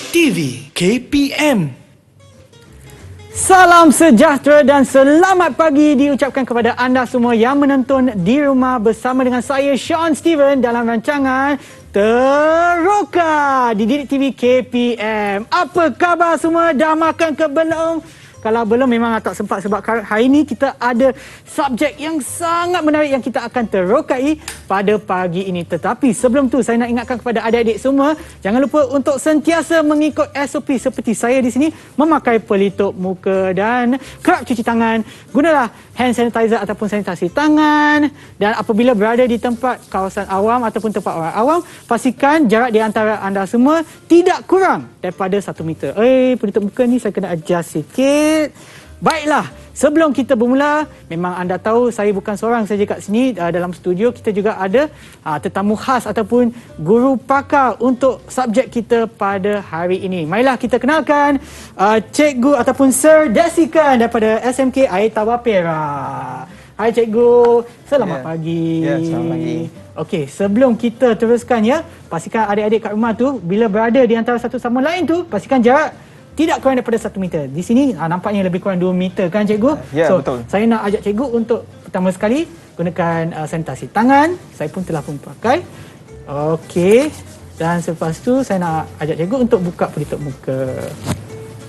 TV KPM. Salam sejahtera dan selamat pagi diucapkan kepada anda semua yang menonton di rumah bersama dengan saya Sean Steven dalam rancangan Teroka di Didik TV KPM. Apa khabar semua? Dah makan ke belum? Kalau belum memang tak sempat sebab hari ini kita ada subjek yang sangat menarik yang kita akan terokai pada pagi ini. Tetapi sebelum tu saya nak ingatkan kepada adik-adik semua, jangan lupa untuk sentiasa mengikut SOP seperti saya di sini, memakai pelitup muka dan kerap cuci tangan. Gunalah hand sanitizer ataupun sanitasi tangan, dan apabila berada di tempat kawasan awam ataupun tempat orang awam, pastikan jarak di antara anda semua tidak kurang daripada 1 meter. Pelitup muka ni saya kena adjust sikit. Baiklah, sebelum kita bermula, memang anda tahu saya bukan seorang saja kat sini. Dalam studio kita juga ada tetamu khas ataupun guru pakar untuk subjek kita pada hari ini. Marilah kita kenalkan Cikgu ataupun Sir Desikan daripada SMK Air Tawar Perak. Hai Cikgu, selamat pagi. Ya, selamat pagi. Okey, sebelum kita teruskan ya, pastikan adik-adik kat rumah tu bila berada di antara satu sama lain tu, pastikan jarak tidak kurang daripada 1 meter. Di sini nampaknya lebih kurang 2 meter kan Cikgu? Ya, so, betul. Saya nak ajak Cikgu untuk pertama sekali gunakan sanitasi tangan. Saya pun telah pakai. Okey. Dan selepas tu saya nak ajak Cikgu untuk buka pelitup muka.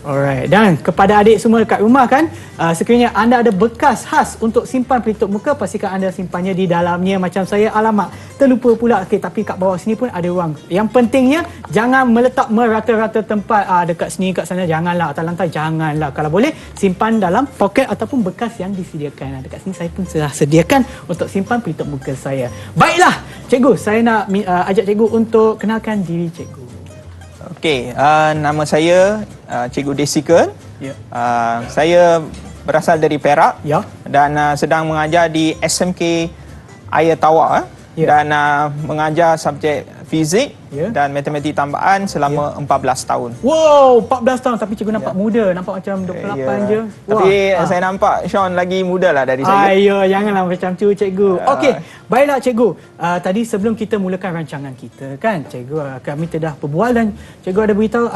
Alright. Dan kepada adik semua dekat rumah kan, sekiranya anda ada bekas khas untuk simpan pelitup muka, pastikan anda simpannya di dalamnya. Macam saya, alamak, terlupa pula. Okey, tapi kat bawah sini pun ada ruang. Yang pentingnya jangan meletak merata-rata tempat dekat sini, kat sana, janganlah. Atas lantai janganlah. Kalau boleh simpan dalam poket ataupun bekas yang disediakan. Dekat sini saya pun telah sediakan untuk simpan pelitup muka saya. Baiklah, Cikgu, saya nak ajak Cikgu untuk kenalkan diri Cikgu. Okey, nama saya Cikgu Desikan. Ya. Saya berasal dari Perak. Ya. Dan sedang mengajar di SMK Air Tawar. Ya. Dan mengajar subjek fizik dan matematik tambahan selama 14 tahun. Wow, 14 tahun tapi Cikgu nampak muda, nampak macam 28 je. Tapi saya nampak Sean lagi muda lah dari saya. Ayo, janganlah macam tu Cikgu. Okey, baiklah Cikgu. Tadi sebelum kita mulakan rancangan kita kan, Cikgu, kami telah berbual dan Cikgu ada beritahu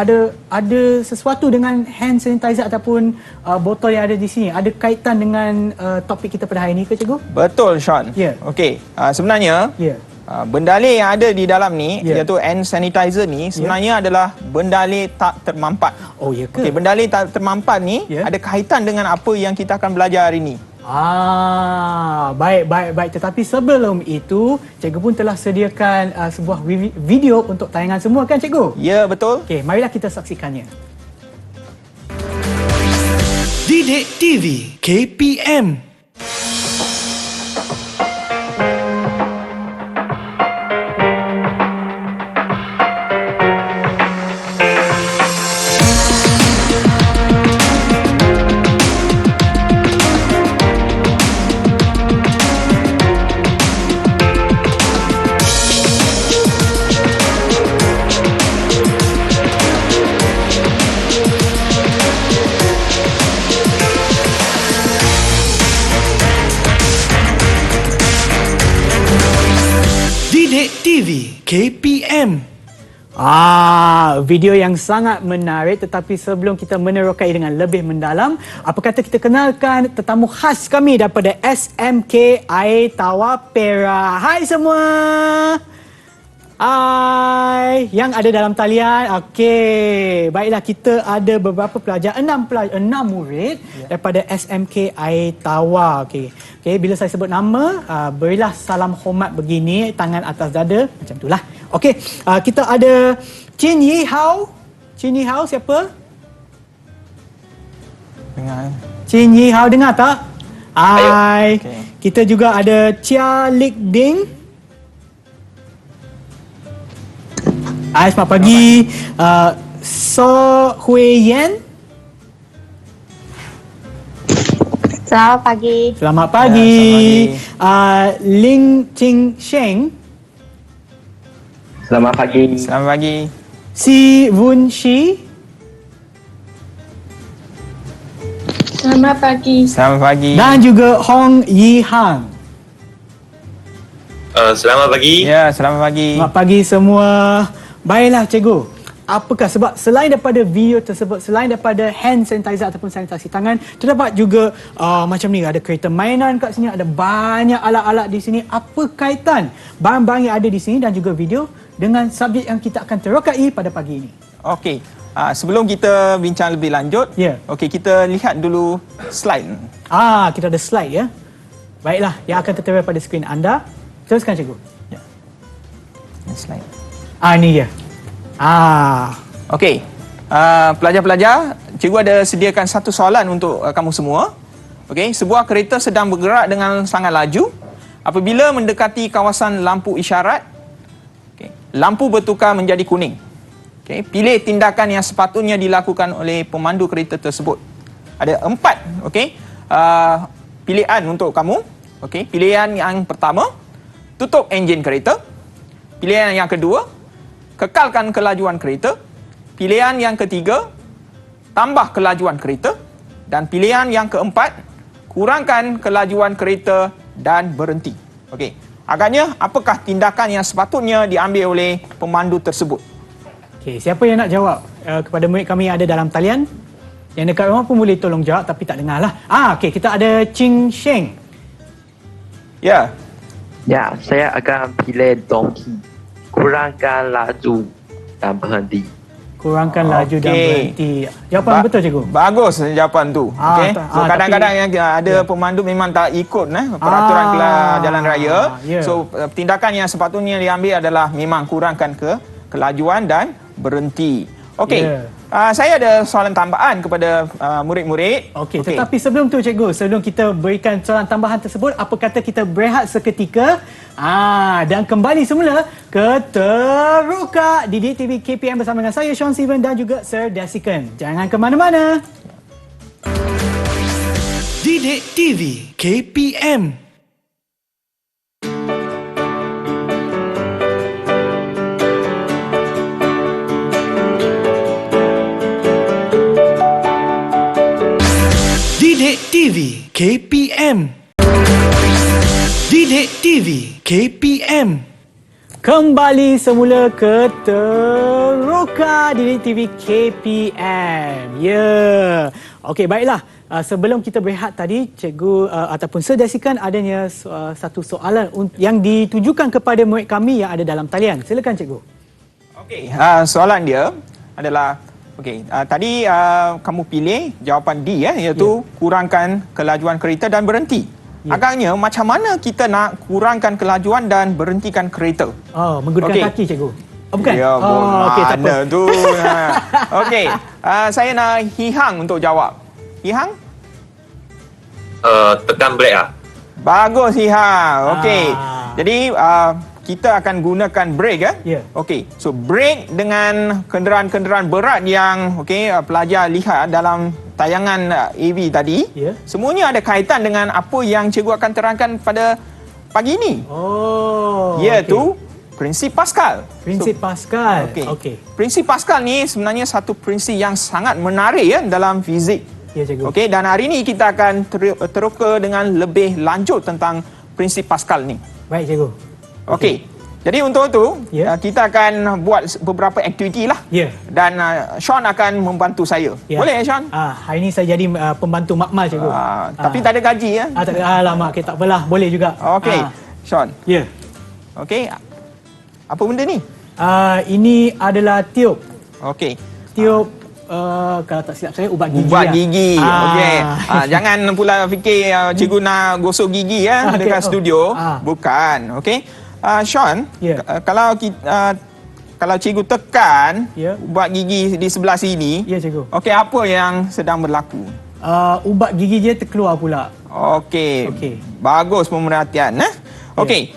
ada sesuatu dengan hand sanitizer ataupun botol yang ada di sini. Ada kaitan dengan topik kita pada hari ini ke Cikgu? Betul Sean. Ya. Okey, sebenarnya bendalih yang ada di dalam ni, iaitu hand sanitizer ni, sebenarnya adalah bendalih tak termampat. Oh, ya ke? Okey, bendalih tak termampat ni ada kaitan dengan apa yang kita akan belajar hari ni. Baik. Tetapi sebelum itu, Cikgu pun telah sediakan sebuah video untuk tayangan semua kan Cikgu? Ya, betul. Okey, marilah kita saksikannya. Didik TV KPM. Didik TV KPM. Video yang sangat menarik, tetapi sebelum kita menerokai dengan lebih mendalam, apa kata kita kenalkan tetamu khas kami daripada SMK Air Tawar Perak. Hai semua. Hai, yang ada dalam talian. Okey, baiklah, kita ada beberapa pelajar, 6 murid daripada SMK Air Tawar. Okey, bila saya sebut nama, berilah salam hormat begini, tangan atas dada, macam itulah. Okey, kita ada Chin Yi Hao. Chin Yi Hao siapa? Dengar. Chin Yi Hao dengar tak? Hai. Okay. Kita juga ada Chia Lik Ding. Hai, selamat pagi. So Hui Yen. Selamat pagi. Selamat pagi. Ling Ching Sheng. Selamat pagi. Selamat pagi. Si Wun Shi. Selamat pagi. Selamat pagi. Dan juga Hong Yi Hang. Selamat pagi. Ya, selamat pagi. Selamat pagi semua. Baiklah cikgu. apakah sebab selain daripada video tersebut, selain daripada hand sanitizer ataupun sanitasi tangan, terdapat juga macam ni, ada kereta mainan kat sini, ada banyak alat-alat di sini. Apa kaitan barang-barang yang ada di sini dan juga video dengan subjek yang kita akan terokai pada pagi ini? Okey. Sebelum kita bincang lebih lanjut, okey, kita lihat dulu slide. Kita ada slide ya. Baiklah, yang akan tertera pada skrin anda. Teruskan cikgu. Ya. Slide. Ni dia. Okey. Pelajar-pelajar, cikgu ada sediakan satu soalan untuk kamu semua. Okey, sebuah kereta sedang bergerak dengan sangat laju. Apabila mendekati kawasan lampu isyarat, lampu bertukar menjadi kuning. Okay, pilih tindakan yang sepatutnya dilakukan oleh pemandu kereta tersebut. Ada 4 pilihan untuk kamu. Okay, pilihan yang pertama, tutup enjin kereta. Pilihan yang kedua, kekalkan kelajuan kereta. Pilihan yang ketiga, tambah kelajuan kereta. Dan pilihan yang keempat, kurangkan kelajuan kereta dan berhenti. Okey, agaknya apakah tindakan yang sepatutnya diambil oleh pemandu tersebut? Okey, siapa yang nak jawab kepada murid kami yang ada dalam talian? Yang dekat rumah pun boleh tolong jawab tapi tak dengar lah. Okey, kita ada Ching Sheng. Ya. Ya, saya akan pilih donkey. Kurangkan laju dan berhenti. Kurangkan laju dan berhenti. Jawapan betul cikgu? Bagus jawapan tu. Okey. So kadang-kadang yang ada pemandu memang tak ikut peraturan jalan raya. So tindakan yang sepatutnya diambil adalah memang kurangkan kelajuan dan berhenti. Okey. Saya ada soalan tambahan kepada murid-murid. Okey, tetapi sebelum tu cikgu, sebelum kita berikan soalan tambahan tersebut, apa kata kita berehat seketika dan kembali semula ke Terukak di DTV KPM bersama dengan saya Sean Steven dan juga Sir Desikan. Jangan ke mana-mana. Didik TV KPM. Didik TV KPM. Didik TV KPM. Kembali semula ke Terukak di TV KPM. Okey, baiklah. Sebelum kita berehat tadi, cikgu ataupun Sir Desikan adanya satu soalan yang ditujukan kepada murid kami yang ada dalam talian. Silakan cikgu. Okey, soalan dia adalah tadi kamu pilih jawapan D iaitu kurangkan kelajuan kereta dan berhenti. Agaknya macam mana kita nak kurangkan kelajuan dan berhentikan kereta? Menggunakan kaki cikgu. Bukan? Ya, mana tu. Okey, saya nak Hihang untuk jawab. Hihang? Tekan brake lah. Bagus Hihang. Okey. Jadi kita akan gunakan brake Okey. So brake dengan kenderaan-kenderaan berat yang pelajar lihat dalam tayangan AV tadi, semuanya ada kaitan dengan apa yang cikgu akan terangkan pada pagi ini. Iaitu prinsip Pascal. Prinsip Pascal. Prinsip Pascal ni sebenarnya satu prinsip yang sangat menarik dalam fizik. Cikgu. Okey, dan hari ini kita akan teroka dengan lebih lanjut tentang prinsip Pascal ni. Baik cikgu. Okey. Jadi untuk itu kita akan buat beberapa aktiviti lah. Dan Sean akan membantu saya. Boleh Sean? Hari ini saya jadi pembantu makmal cikgu. Tapi tak ada gaji tak ada. Alamak, tak apalah, boleh juga. Okey. Sean. Okey. Apa benda ni? Ini adalah tiup. Okey. Tiup kalau tak silap saya ubat gigi. Ubat gigi. Okey. Jangan pula fikir cikgu nak gosok gigi dekat studio. Bukan. Okey. Sean, kalau cikgu tekan ubat gigi di sebelah sini, cikgu. Okey, apa yang sedang berlaku? Ubat gigi dia terkeluar pula. Okey. Bagus pemerhatian. Okey.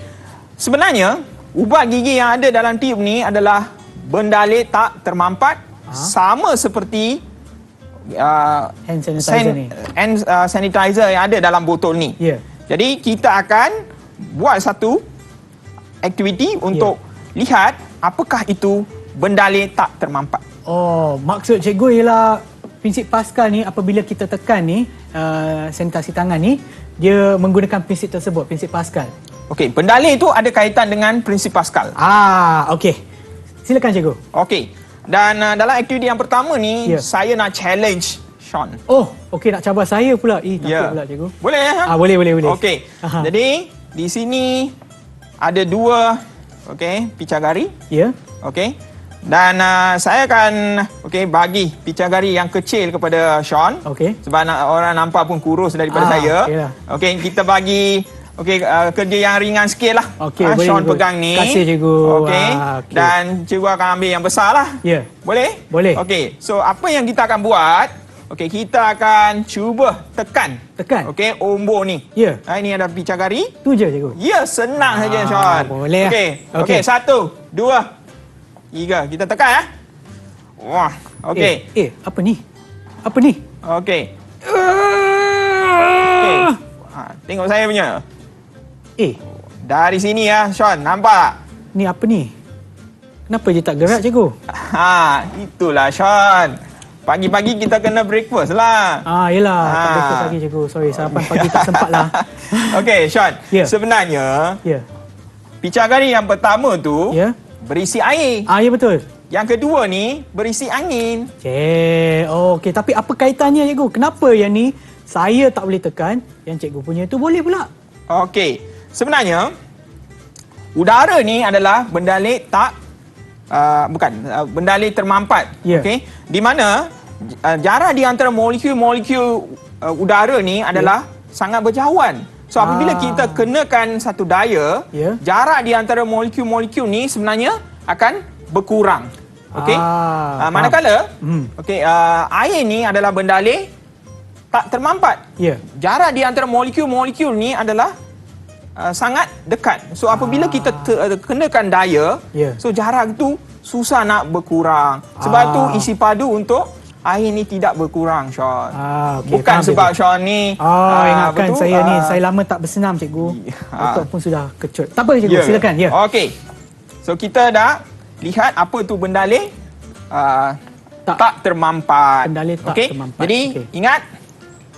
Sebenarnya ubat gigi yang ada dalam tiup ni adalah benda tak termampat, sama seperti hand sanitizer yang ada dalam botol ni. Jadi kita akan buat satu aktiviti untuk lihat apakah itu benda tak termampat. Maksud cikgu ialah prinsip Pascal ni, apabila kita tekan ni sanitasi tangan ni, dia menggunakan prinsip tersebut, prinsip Pascal. Okey, benda itu ada kaitan dengan prinsip Pascal. Okey. Silakan cikgu. Okey. Dan dalam aktiviti yang pertama ni, Ya. saya nak challenge Sean. Oh, okey, nak cabar saya pula. Takut Ya. pula cikgu. Boleh ya? Boleh. Okey. Aha. Jadi di sini ada 2 picagari. Ya. Okey. Dan saya akan bagi picagari yang kecil kepada Sean. Okey. Sebab orang nampak pun kurus daripada saya. okeylah. Okey, kita bagi kerja yang ringan sikit lah. Okey, boleh, Sean cikgu. pegang ni. Terima kasih, cikgu. Okey. Okey. Dan cikgu akan ambil yang besar lah. Ya. Boleh? Boleh. Okey. So apa yang kita akan buat? Okey, kita akan cuba tekan. Okey, ombor ni. Ya. Ini ada picagari. Tu je cikgu. Ya, senang saja Sean. boleh lah. Okey. Okey. Okey, 1, 2, 3. Kita tekan ya. Wah, okey. Apa ni? Apa ni? Okey. Okey. Tengok saya punya. Dari sini ya, Sean. Nampak? Ni apa ni? Kenapa je tak gerak cikgu? Itulah Sean. Pagi-pagi kita kena breakfast lah. Yelah. Tak breakfast lagi cikgu. Sorry, sarapan pagi tak sempat lah. Okey, Sean. Ya. Sebenarnya, Ya. picagari yang pertama tu Ya. berisi air. Ya betul. Yang kedua ni berisi angin. Okey. Tapi apa kaitannya cikgu? Kenapa yang ni saya tak boleh tekan, yang cikgu punya tu boleh pula? Okey. Sebenarnya, udara ni adalah bendalek bendalek termampat. Ya. Okey. Di mana jarak di antara molekul-molekul udara ni adalah sangat berjauhan. So apabila kita kenakan satu daya, Ya. jarak di antara molekul-molekul ni sebenarnya akan berkurang. Okey. Manakala air ni adalah bendalek tak termampat. Ya. Jarak di antara molekul-molekul ni adalah sangat dekat. So apabila kita kenakan daya, Ya. so jarak tu susah nak berkurang. Sebab tu isi padu untuk air ni tidak berkurang, Sean. Okey, Bukan faham, sebab cikgu. Sean ni Ingatkan saya ni, saya lama tak bersenam cikgu. Otot pun sudah kecut. Tak apa cikgu, silakan. Ya. Okey. So kita dah lihat apa tu bendalek tak termampat. Bendalek tak Okey? termampat. Jadi Okey. ingat,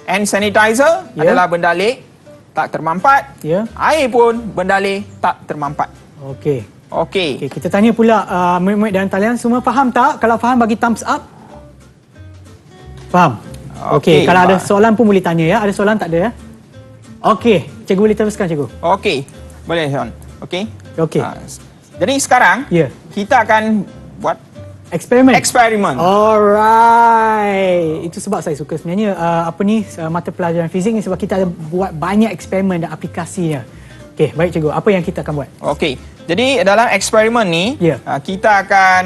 hand sanitizer Ya. adalah bendalek tak termampat. Ya. Air pun bendalek tak termampat. Okey. Okey. Okey, kita tanya pula murid-murid dalam talian semua faham tak? Kalau faham bagi thumbs up. Faham? Okey, kalau ada soalan pun boleh tanya ya. Ada soalan tak ada ya? Okey, cikgu boleh teruskan cikgu. Okey. Boleh, Sean. Okey. Okey. Jadi sekarang Ya. kita akan buat eksperimen. Alright. Itu sebab saya suka sebenarnya mata pelajaran fizik ni, sebab kita ada buat banyak eksperimen dan aplikasinya. Okey, baik cikgu. Apa yang kita akan buat? Okey. Jadi dalam eksperimen ni, Ya. kita akan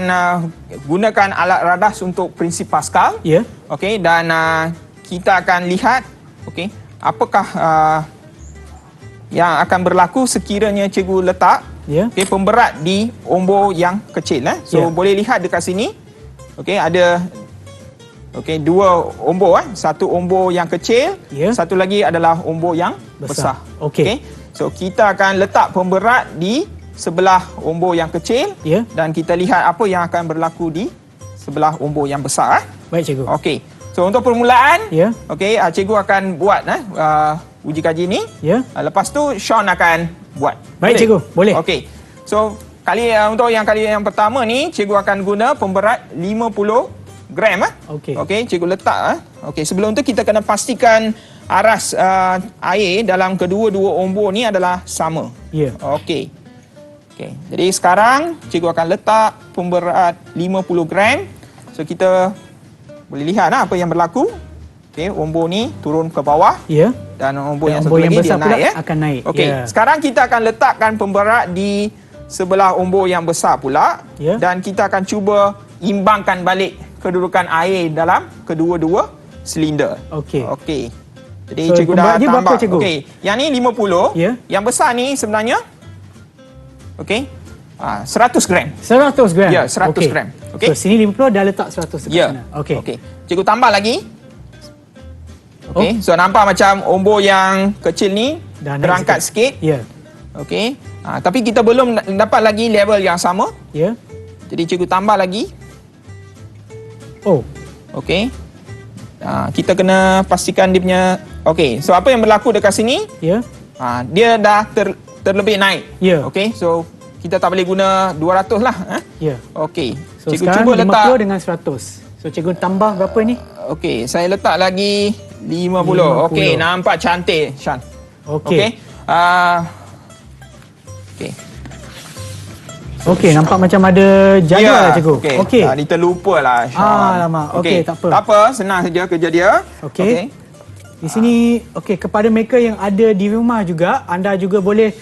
gunakan alat radas untuk prinsip Pascal. Ya. Okey, dan kita akan lihat apakah yang akan berlaku sekiranya cikgu letak pemberat di ombor yang kecil. So boleh lihat dekat sini. Okey, ada dua ombor. Satu ombor yang kecil, satu lagi adalah ombor yang besar. Okey. So kita akan letak pemberat di sebelah ombor yang kecil dan kita lihat apa yang akan berlaku di sebelah ombor yang besar. Baik cikgu. Okey. So untuk permulaan, cikgu akan buat uji kaji ni. Lepas tu Sean akan buat. Baik cikgu, boleh. Okey. So kali yang pertama ni cikgu akan guna pemberat 50 gram. Okey, cikgu letak. Okey, sebelum tu kita kena pastikan aras air dalam kedua-dua ombor ni adalah sama. Okey. Jadi sekarang cikgu akan letak pemberat 50 gram. So kita boleh lihat apa yang berlaku. Okey, ombor ni turun ke bawah. Dan ombor yang satu lagi dia naik. Akan naik. Okey, sekarang kita akan letakkan pemberat di sebelah ombor yang besar pula. Dan kita akan cuba imbangkan balik kedudukan air dalam kedua-dua silinder. Okey. Jadi So, cikgu dah pemberatnya tambah. berapa, cikgu? Okey, yang ni 50. Yang besar ni sebenarnya 100 gram. 100 gram? Ya, 100 gram. Okey. So sini 50 dah letak 100 dekat sana. Okey. Cikgu tambah lagi. Okey, so nampak macam ombor yang kecil ni dah terangkat sikit. Okey. Tapi kita belum dapat lagi level yang sama. Jadi cikgu tambah lagi. Okey. Kita kena pastikan dia punya. Okey, so apa yang berlaku dekat sini? Dia dah terlebih naik. Okey, so kita tak boleh guna 200 lah. Ya. Okey. So Cikgu sekarang cuba 50 letak. dengan 100. So cikgu tambah berapa ni? Okey, saya letak lagi 50. 50. Okey, nampak cantik, Shan. Okey. Okey. Okey. Okey, nampak macam ada jadual lah cikgu. Okey. Okey. Tadi terlupa lah, Shan. Alamak. Okey, tak apa. Tak apa, senang saja kerja dia. Okey. Di sini, okey, kepada mereka yang ada di rumah juga, anda juga boleh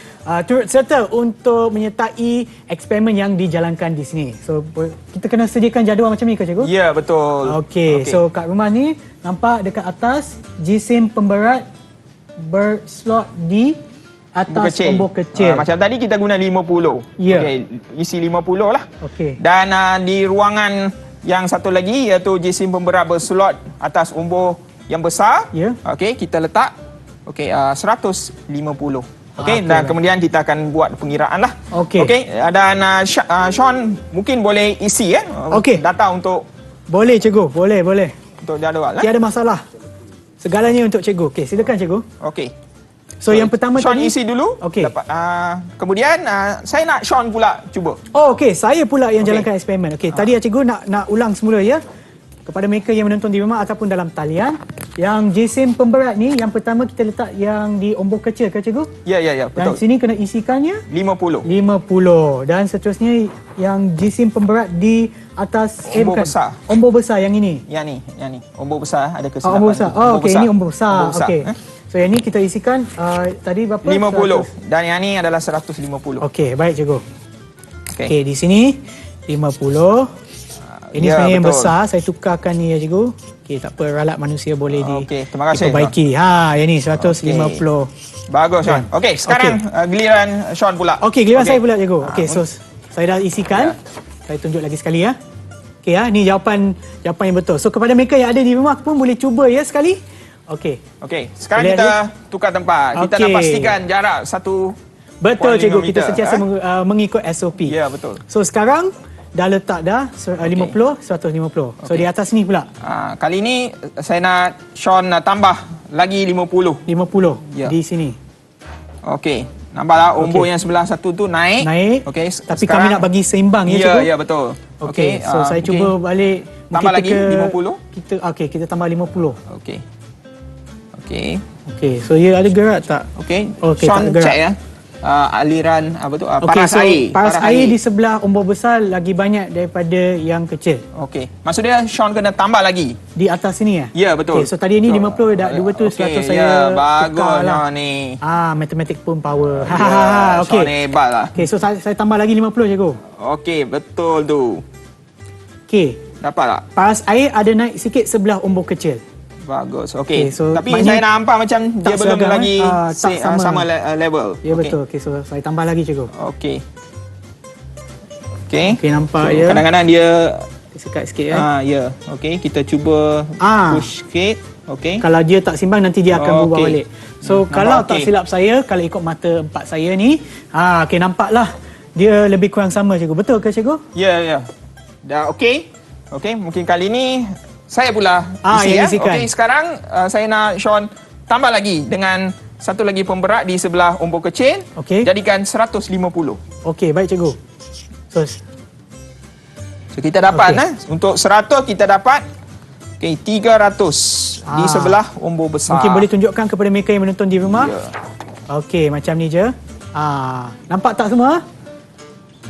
turut serta untuk menyertai eksperimen yang dijalankan di sini. So, kita kena sediakan jadual macam ni ke cikgu? Ya, betul. Okey, so kat rumah ni, nampak dekat atas, jisim pemberat berslot di atas ombor kecil. Macam tadi kita guna 50. Ya. Okey, isi 50 lah. Okey. Dan di ruangan yang satu lagi iaitu jisim pemberat berslot atas ombor yang besar. Ya. Okey, kita letak 150. Okey, dan baik. kemudian kita akan buat pengiraan lah. Okey. Okey, dan Sean mungkin boleh isi Okey. data untuk Boleh cikgu, boleh. jadual lah. Tiada masalah. Segalanya untuk cikgu. Okey, silakan cikgu. Okey. So yang pertama Sean tadi, isi dulu. Okey. Dapat, kemudian saya nak Sean pula cuba. Oh, okey, saya pula yang Okey. jalankan eksperimen. Okey, tadi cikgu nak ulang semula ya. Kepada mereka yang menonton di rumah ataupun dalam talian, yang jisim pemberat ni yang pertama kita letak yang di ombor kecil ke cikgu? Ya, Dan betul. sini kena isikannya 50. 50 dan seterusnya yang jisim pemberat di atas Ombor besar. Ombor besar yang ini. Yang ni. Ombor besar ada kesilapan. Ombor besar. Oh, okey, ini ombor besar. Ombor besar. Okey. So yang ni kita isikan tadi berapa? 50 dan yang ni adalah 150. Okey, baik cikgu. Okey. Okey, di sini 50. Ini Ya, sebenarnya yang betul. besar, saya tukarkan ni ya cikgu. Okey, tak apa, ralat manusia boleh Okey, terima kasih, diperbaiki. Yang ni 150. Bagus, Sean. Okey, sekarang giliran Sean pula. Okey, giliran saya pula cikgu. Okey, so saya dah isikan. Saya tunjuk lagi sekali ya. Okey ni jawapan yang betul. So kepada mereka yang ada di rumah pun boleh cuba ya sekali. Okey. Okey, sekarang Boleh kita tukar tempat. Kita nak Okey. pastikan jarak 1. Betul 1.5 cikgu, kita meter, sentiasa mengikut SOP. Ya, betul. So sekarang dah letak dah 50, 150. So di atas ni pula Kali ni saya nak Sean tambah lagi 50. 50 Ya. di sini. Okey, nampaklah ombor yang sebelah satu tu naik. Okey, Tapi kami nak bagi seimbang ya cikgu. Ya, betul. Okey, so saya cuba balik. Tambah lagi 50. Kita tambah 50. Okey. Okey, so ia ada gerak tak? Okey. Okey, Sean tak gerak. check ya. Aliran Okey, paras so air. paras air di sebelah ombor besar lagi banyak daripada yang kecil. Okey. Maksud dia Sean kena tambah lagi. Di atas sini ya? Ya, betul. Okey, so tadi ni 50 dah 2 tu 100 saya bagus tukar lah. Sean ni. Matematik pun power. Ya, Okey. Sean hebat lah. Okey, so saya tambah lagi 50 cikgu. Okey, betul tu. Okey. Dapat tak? Paras air ada naik sikit sebelah ombor kecil. Bagus. Okey. Okey, so Tapi maknanya saya nampak macam dia tak belum seragam, lagi tak sama. level. Ya Okey. betul. Okey, so saya tambah lagi cikgu. Okey. Okey. Okey, nampak So, ya. kadang-kadang dia Sekat sikit ya. ya. Okey, kita cuba push sikit. Okey. Kalau dia tak simbang nanti dia akan berubah Okey. balik. So Nampak kalau tak okey. silap saya, kalau ikut mata empat saya ni, okey nampaklah dia lebih kurang sama cikgu. Betul ke cikgu? Ya. Dah okey. Okey, mungkin kali ni saya pula yang ya. isikan. Okey, sekarang saya nak Sean tambah lagi dengan satu lagi pemberat di sebelah ombor kecil. Okey. Jadikan 150. Okey, baik cikgu. So kita dapat Okey. untuk 100 kita dapat 300 di sebelah ombor besar. Mungkin boleh tunjukkan kepada mereka yang menonton di rumah. Ya. Okey, macam ni je. Nampak tak semua?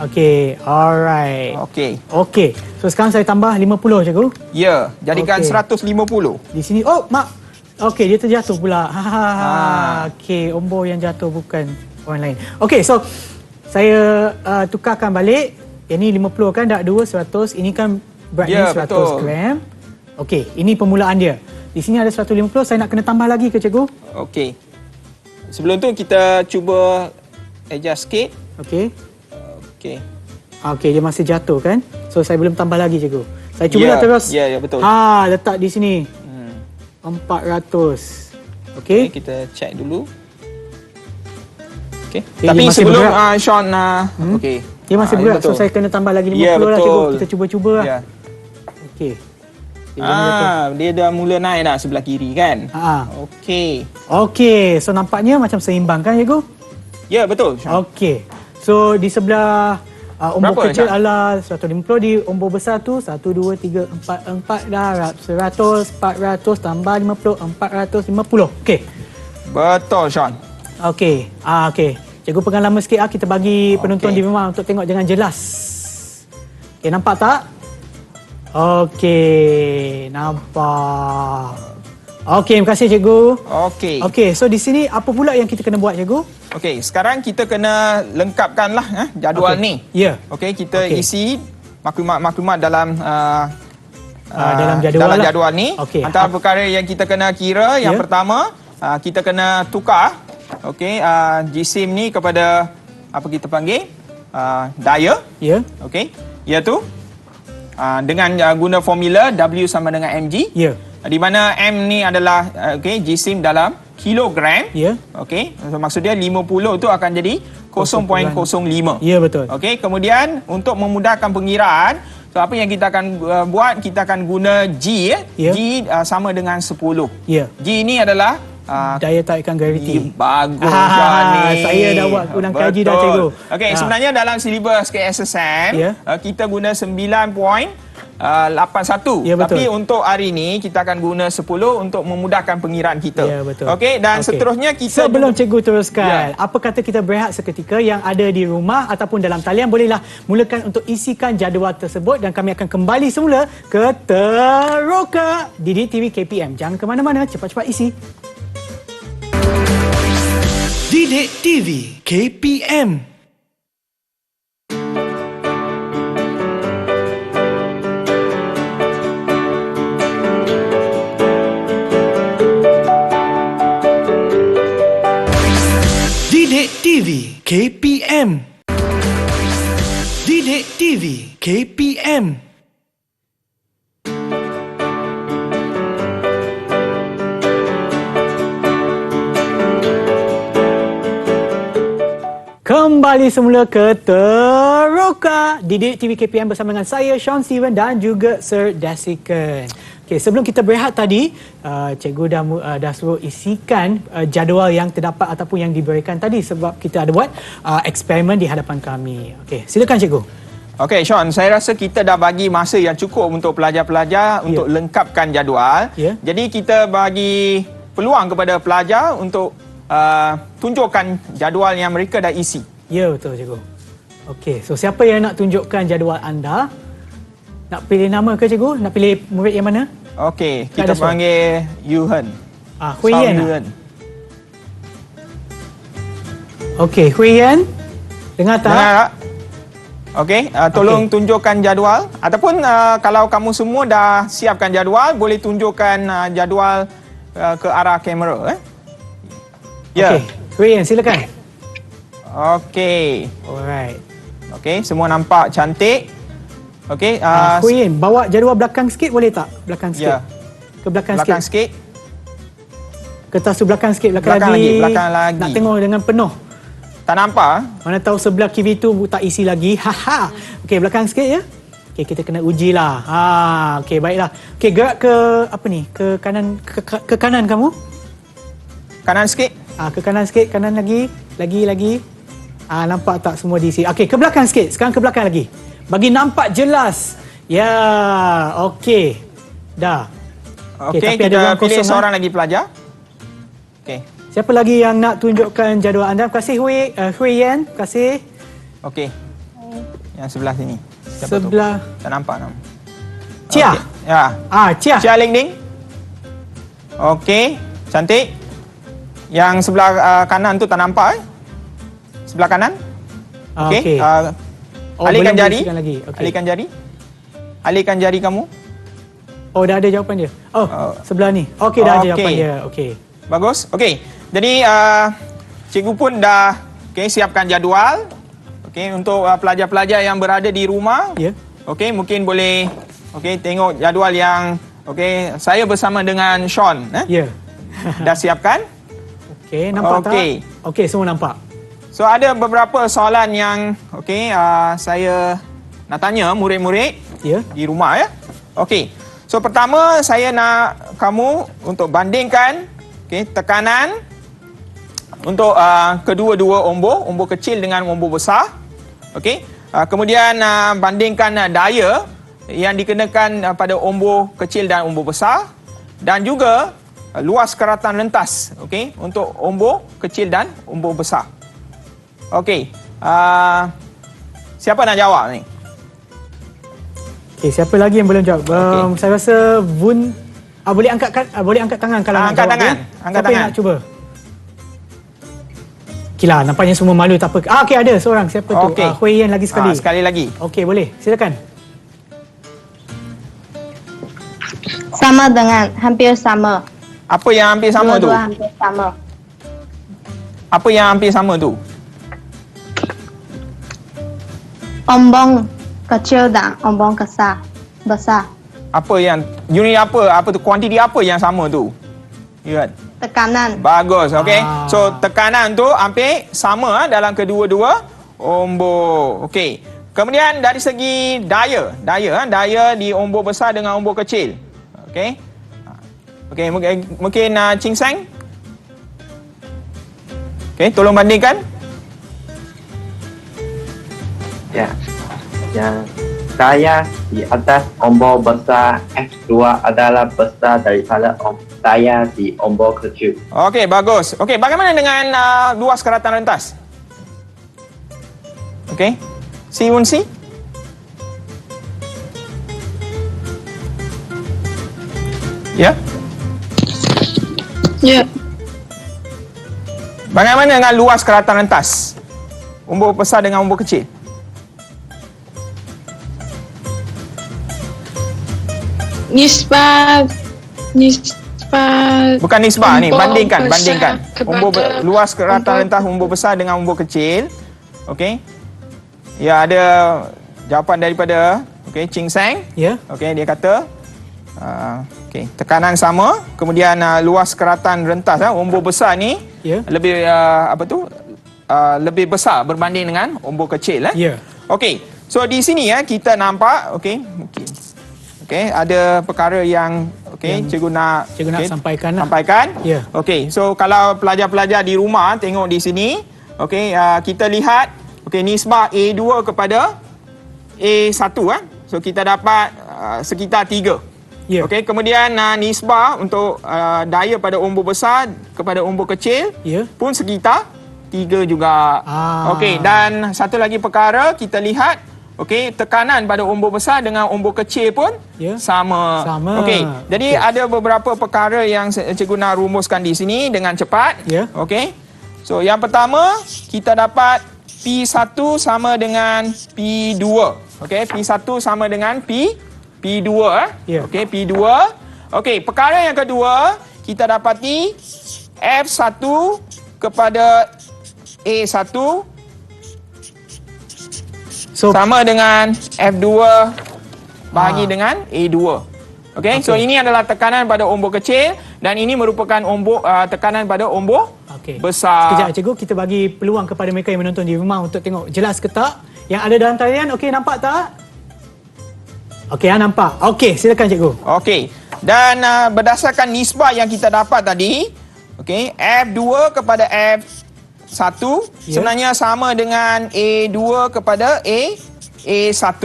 Okey, alright. Okey. So sekarang saya tambah 50 cikgu. Ya, jadikan Okey. 150. Di sini. Oh, mak. Okey, dia terjatuh pula. Okey, ombor yang jatuh bukan orang lain. Okey, so saya tukarkan balik. Yang ni 50 kan, dah 2 100. Ini kan beratnya 100 betul. gram. Okey, ini permulaan dia. Di sini ada 150, saya nak kena tambah lagi ke cikgu? Okey. Sebelum tu kita cuba adjust sikit. Okey. Okey. Okey, dia masih jatuh kan? So saya belum tambah lagi cikgu. Saya cubalah terus. Ya, betul. Letak di sini. 400. Okey. Kita check dulu. Okey. Okey, Tapi dia masih sebelum bergerak. Sean okey. Dia masih berat, so betul. saya kena tambah lagi 50 Ya, lah cikgu. betul. Kita cuba-cuba lah. Ya. Okey. Okay, Dia dah mula naik dah sebelah kiri kan? Okey. Okey, so nampaknya macam seimbang kan cikgu? Ya, betul. Sean. Okey. So di sebelah umbur Berapa, kecil Syah? adalah 150, di umbur besar tu 1, 2, 3, 4 darab 100, 400 tambah 50, 450. Okey. Betul, Sean. Okey. Okey. Cikgu pegang lama sikit kita bagi penonton Okey. di rumah untuk tengok dengan jelas. Okey, nampak tak? Okey, nampak. Okey, terima kasih cikgu. Okey. Okey, so di sini apa pula yang kita kena buat cikgu? Okey, sekarang kita kena lengkapkanlah jadual Okey. ni. Ya. Okey, kita Okey. isi maklumat-maklumat dalam dalam jadual dalam lah. jadual ni. Okey. Antara perkara yang kita kena kira, yang Ya. pertama, kita kena tukar jisim ni kepada apa kita panggil daya. Ya. Okey, iaitu dengan guna formula W sama dengan mg. Ya. Di mana M ni adalah jisim dalam kilogram. Ya. Okey, so, maksud dia 50 tu akan jadi 0.05. Ya, betul. Okey, kemudian untuk memudahkan pengiraan, so apa yang kita akan buat, kita akan guna G. Ya. G sama dengan 10. Ya. G ni adalah Daya tarikan graviti. bagus Ah, John ni. saya dah buat ulang kaji dah, cikgu. Okey, sebenarnya dalam silibus KSSM Ya. kita guna 9.81. Ya, betul. Tapi untuk hari ni kita akan guna 10 untuk memudahkan pengiraan kita. Ya, betul. Okey, dan Okey. seterusnya kita Sebelum cikgu teruskan, Ya. apa kata kita berehat seketika, yang ada di rumah ataupun dalam talian bolehlah mulakan untuk isikan jadual tersebut dan kami akan kembali semula ke Teroka Didik TV KPM. Jangan ke mana-mana, cepat-cepat isi. Didik TV KPM. Didik TV KPM. Didik TV KPM. Kembali semula ke Teroka Didik TV KPM bersama dengan saya Sean Steven dan juga Sir Dasikan. Okey, sebelum kita berehat tadi, cikgu dah suruh isikan jadual yang terdapat ataupun yang diberikan tadi sebab kita ada buat eksperimen di hadapan kami. Okey, silakan cikgu. Okey, Sean, saya rasa kita dah bagi masa yang cukup untuk pelajar-pelajar untuk lengkapkan jadual. Ya. Jadi kita bagi peluang kepada pelajar untuk tunjukkan jadual yang mereka dah isi. Ya, betul cikgu. Okey, so siapa yang nak tunjukkan jadual anda? Nak pilih nama ke cikgu? Nak pilih murid yang mana? Okey, Tak kita ada soal. panggil Yuhan. Hui Sao Yan. Yuhan. Okey, Hui Yan. Dengar tak? Dengar tak? Okey, tolong tunjukkan jadual. Ataupun kalau kamu semua dah siapkan jadual, boleh tunjukkan jadual ke arah kamera. Ya. Okey, Hui Yan, silakan. Okey. Alright. Okey, semua nampak cantik. Okey, Hui Yan, bawa jadual belakang sikit boleh tak? Belakang sikit. Ya. Ke belakang, belakang sikit. sikit. Kertas tu belakang sikit, belakang, Belakang lagi. lagi, belakang lagi. Nak tengok dengan penuh. Tak nampak? Mana tahu sebelah kiri tu tak isi lagi. Haha. Okey, belakang sikit ya. Okey, kita kena uji lah. Okey, baiklah. Okey, gerak ke apa ni? Ke kanan ke kanan kamu? Kanan sikit. Ke kanan sikit, kanan lagi. Lagi. Nampak tak semua diisi? Okey, ke belakang sikit. Sekarang ke belakang lagi. Bagi nampak jelas. Ya, okey. Dah. Okey, tapi ada kita ruang pilih kosong, seorang lagi pelajar. Okey. Siapa lagi yang nak tunjukkan jadual anda? Terima kasih Hui Yan. Terima kasih. Okey. Yang sebelah sini. Siapa Sebelah tu? Tak nampak nama. Chia. Okey. Ya. Chia. Chia Ling Ding. Okey, cantik. Yang sebelah kanan tu tak nampak. Sebelah kanan. Okey. Alihkan boleh jari. bersihkan lagi. Okey. Alihkan jari. Alihkan jari kamu. Oh, dah ada jawapan dia. Sebelah ni. Okey, dah ada Okey. jawapan dia. Okey. Bagus. Okey. Jadi cikgu pun dah siapkan jadual. Okey, untuk pelajar-pelajar yang berada di rumah. Ya. Okey, mungkin boleh tengok jadual yang saya bersama dengan Sean Ya. dah siapkan. Okey, nampak Okey. tak? Okey, semua nampak. So ada beberapa soalan yang saya nak tanya murid-murid Ya. di rumah ya. Okey. So pertama saya nak kamu untuk bandingkan tekanan untuk kedua-dua ombor kecil dengan ombor besar. Okey. Kemudian bandingkan daya yang dikenakan pada ombor kecil dan ombor besar, dan juga luas keratan rentas, okey, untuk ombor kecil dan ombor besar. Okey. Siapa nak jawab ni? Okey, siapa lagi yang belum jawab? Saya rasa Bun boleh angkat tangan kalau nak Angkat jawab. tangan. Angkat Siapa yang tangan. nak cuba? Okeylah, nampaknya semua malu tak apa. Okey, ada seorang. Siapa tu? Okey. Hui Yan lagi sekali. Sekali lagi. Okey, boleh. Silakan. Sama dengan, hampir sama. Apa yang hampir sama tu? Dua-dua hampir sama. Apa yang hampir sama tu? Ombong kecil dan ombong besar. Apa yang unit apa tu, kuantiti apa yang sama tu? Ya. Tekanan. Bagus, okey. Ah. So tekanan tu hampir sama dalam kedua-dua ombor. Okey. Kemudian dari segi daya di ombor besar dengan ombor kecil. Okey. Okey, mungkin Ching Seng. Okey, tolong bandingkan. Ya. Yang daya di atas ombor besar F2 adalah besar daripada daya di ombor kecil. Okey, bagus. Okey, bagaimana dengan luas keratan rentas? Okey. Si Unsi? Ya? Ya. Bagaimana dengan luas keratan rentas? Ombor besar dengan ombor kecil? Nisbah Bukan nisbah ni, ombor bandingkan. besar kepada Luas keratan ombor- rentas ombor besar dengan ombor kecil. Okey. Ya, ada jawapan daripada Ching Seng. Ya. Okey, dia kata tekanan sama, kemudian luas keratan rentas ombor besar ni Ya. lebih lebih besar berbanding dengan ombor kecil Ya. Okey. So di sini kita nampak mungkin ada perkara yang cikgu nak sampaikan lah. sampaikan. Ya. Okey. So kalau pelajar-pelajar di rumah tengok di sini, kita lihat nisbah A2 kepada A1 So kita dapat sekitar 3. Ya. Okey, kemudian nisbah untuk daya pada ombor besar kepada ombor kecil Ya. pun sekitar 3 juga. Okey, dan satu lagi perkara kita lihat tekanan pada ombor besar dengan ombor kecil pun sama. Okey, jadi ada beberapa perkara yang cikgu nak rumuskan di sini dengan cepat. Ya. Okey. So yang pertama kita dapat P1 sama dengan P2. Okey, P1 sama dengan P2 Ya. Okey, P2. Okey, perkara yang kedua kita dapati F1 kepada A1 sama dengan F2 bahagi dengan A2. Okey, so ini adalah tekanan pada ombor kecil dan ini merupakan tekanan pada ombor besar. Sekejap cikgu, kita bagi peluang kepada mereka yang menonton di rumah untuk tengok jelas ke tak. Yang ada dalam talian, okey, nampak tak? Okey, nampak. Okey, silakan cikgu. Okey. Dan berdasarkan nisbah yang kita dapat tadi, F2 kepada F1 sebenarnya sama dengan A2 kepada A1.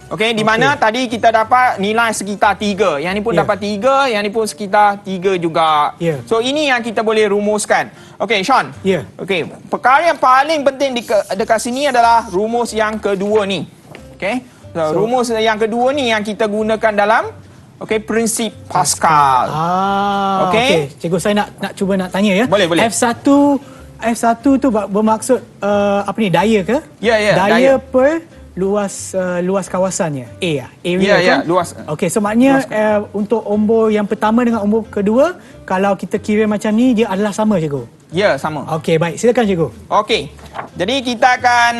Okey, di mana tadi kita dapat nilai sekitar 3. Yang ni pun dapat 3, yang ni pun sekitar 3 juga. So ini yang kita boleh rumuskan. Okey, Sean. Okey, perkara yang paling penting dekat sini adalah rumus yang kedua ni. Okey. So, rumus yang kedua ni yang kita gunakan dalam prinsip Pascal. Okey. Cikgu, saya nak cuba nak tanya ya. Boleh. F1 tu bermaksud apa ni, daya ke? Ya, Daya per luas kawasannya. Area kan? Luas. Okey, so maknanya untuk ombor yang pertama dengan ombor kedua, kalau kita kira macam ni, dia adalah sama, cikgu? Ya, sama. Okey, baik. Silakan, cikgu. Okey. Jadi kita akan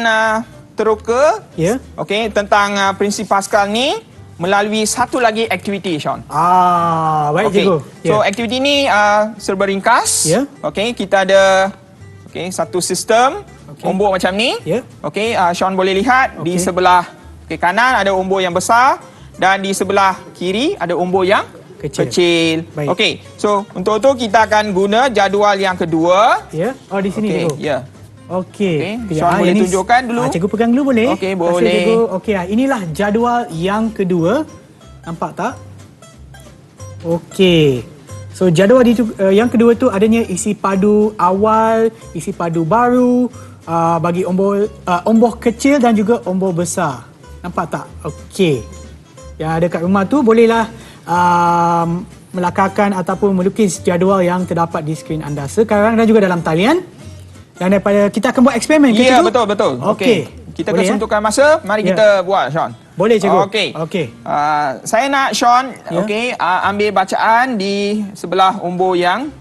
teroka tentang prinsip Pascal ni melalui satu lagi aktiviti, Sean. Baik, cikgu. So aktiviti ni serba ringkas. Okey, kita ada satu sistem ombor macam ni. Okey, Sean boleh lihat di sebelah kanan ada ombor yang besar dan di sebelah kiri ada ombor yang Kecil. Baik. Okey. So, untuk tu kita akan guna jadual yang kedua. Ya. Oh, di sini Okey, cikgu. ya. Okey. Okey, Sean boleh ini tunjukkan dulu? Cikgu pegang dulu boleh? Okey, Terima kasih, boleh. Cikgu. Okey, inilah jadual yang kedua. Nampak tak? Okey. So jadual yang kedua tu adanya isi padu awal, isi padu baru, bagi omboh kecil dan juga omboh besar. Nampak tak? Okey. Yang ada kat rumah tu bolehlah melakarkan ataupun melukis jadual yang terdapat di skrin anda sekarang dan juga dalam talian. Dan daripada kita akan buat eksperimen ke Ya, cikgu? betul. Okey. Kita Boleh, kesuntukan masa. Mari Ya. kita buat, Sean. Boleh cikgu. Okey. Okey. Saya nak Sean, Ya. ambil bacaan di sebelah umbo yang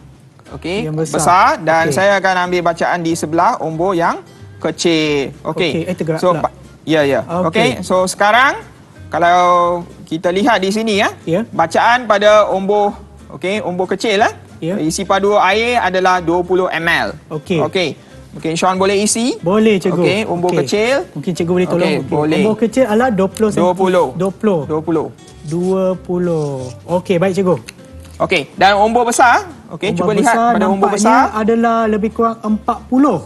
Yang besar. besar dan Okey. saya akan ambil bacaan di sebelah umbo yang kecil. Okey. Okey, tergerak So, pula. ya. Okey. Okey. So sekarang kalau kita lihat di sini ya. Ya. Bacaan pada umbo umbo kecil Ya. Isi padu air adalah 20 ml. Okey. Okey. Mungkin Sean boleh isi? Boleh cikgu. Okey, umbo kecil. Mungkin cikgu boleh tolong. Okey, boleh. Umbo kecil adalah 20 cm. 20. 20. Okey, baik cikgu. Okey, dan umbo besar, Umbo cuba lihat besar pada umbo nampaknya besar. adalah lebih kurang 40.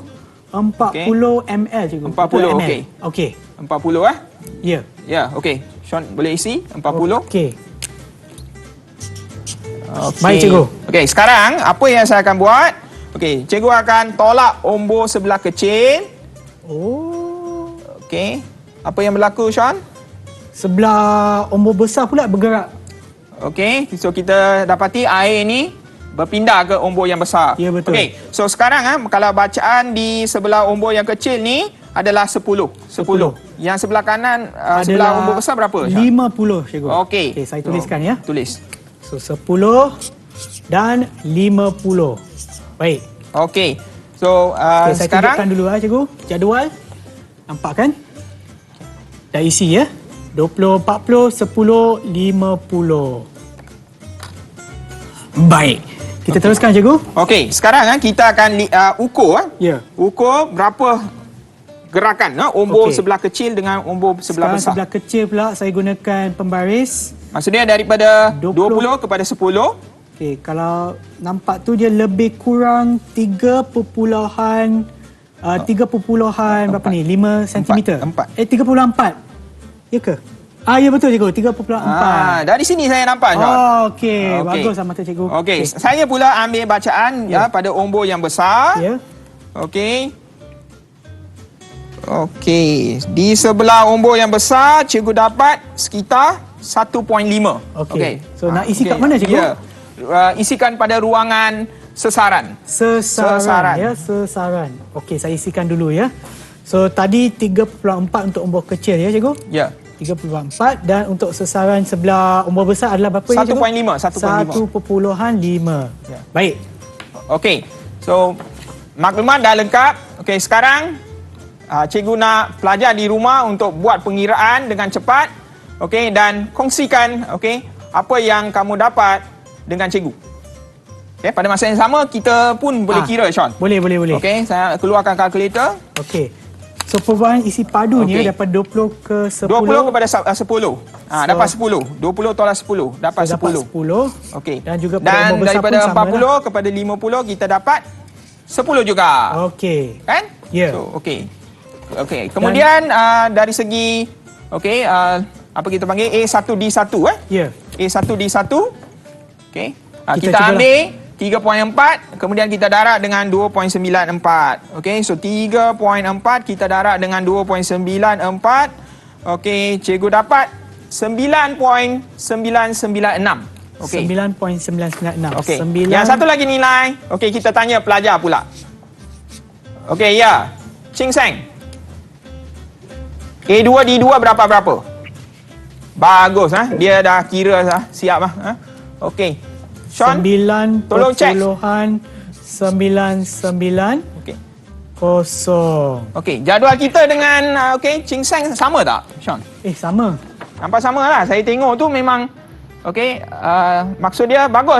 40 ml cikgu. 40, ml. okey. Okey. 40 Ya. Ya, okey. Sean boleh isi 40. Okey. Okey. Baik, cikgu. Okey, sekarang apa yang saya akan buat? Okey, cikgu akan tolak umbo sebelah kecil. Oh. Okey. Apa yang berlaku, Sean? Sebelah umbo besar pula bergerak. Okey, so kita dapati air ni berpindah ke umbo yang besar. Ya, betul. Okey, so sekarang kalau bacaan di sebelah umbo yang kecil ni adalah 10. 10. Yang sebelah kanan sebelah umbo besar berapa? Sean? 50 cikgu. Okey. Okey, saya tuliskan ya. Tulis. So 10 dan 50. Baik. Okey. So Okay, saya sekarang tunjukkan dulu cikgu. Jadual. Nampak kan? Dah isi ya. 20, 40, 10, 50. Baik. Kita teruskan cikgu. okey, sekarang kita akan ukur Ya. ukur berapa gerakan umbo Okey. sebelah kecil dengan umbo sebelah Sekarang besar. sebelah kecil pula saya gunakan pembaris. Maksudnya daripada 20 20 kepada 10. Okey, kalau nampak tu dia lebih kurang 3 berapa ni? 5 cm. Empat. 3.4. Ya ke? Ya betul cikgu, 3.4. Dari sini saya nampak, Sean. Okey, Okey. bagus mata cikgu. Okey, saya pula ambil bacaan pada umbo yang besar. Ya. Okey. Okey, di sebelah umbo yang besar cikgu dapat sekitar 1.5. Okey. So, nak isi kat mana, cikgu? Ya. Isikan pada ruangan sesaran. Sesaran. Ya, sesaran. Okey, saya isikan dulu ya. So, tadi 3.4 untuk umbo kecil ya, cikgu? Ya. 3.4 dan untuk sesaran sebelah umbo besar adalah berapa ya, cikgu? 1.5. 1.5. Ya. Baik. Okey. So, maklumat dah lengkap. Okey, sekarang cikgu nak pelajar di rumah untuk buat pengiraan dengan cepat. Okey, dan kongsikan apa yang kamu dapat dengan cikgu. Okey, pada masa yang sama kita pun boleh kira, Sean. Boleh. Okey, saya keluarkan kalkulator. Okey. So, perubahan isi padu ni Okey. daripada 20 ke 10. 20 kepada 10. Dapat 10. 20 tolak 10. Dapat So, dapat 10. 10. Okey. Dan juga pada umbo besar daripada pun sama 40 kepada 50 kita dapat 10 juga. Okey. Kan? Ya. So, okey. Okey. Kemudian dari segi apa kita panggil A1D1 Ya. A1D1. Okey. Kita Kita cubalah. ambil 3.4 kemudian kita darab dengan 2.94. Okey, so 3.4 kita darab dengan 2.94. Okey, cikgu dapat 9.996. Okey. 9.996. Okey. Yang satu lagi nilai. Okey, kita tanya pelajar pula. Okey, ya. Ching Seng. A2 D2 berapa? Bagus Ya. Dia dah kira siap Okey. Sean, tolong cek. 9.99 Okey. kosong. Okey, jadual kita dengan Ching Seng sama tak, Sean? Sama. Nampak sama lah. Saya tengok tu memang maksud dia bagus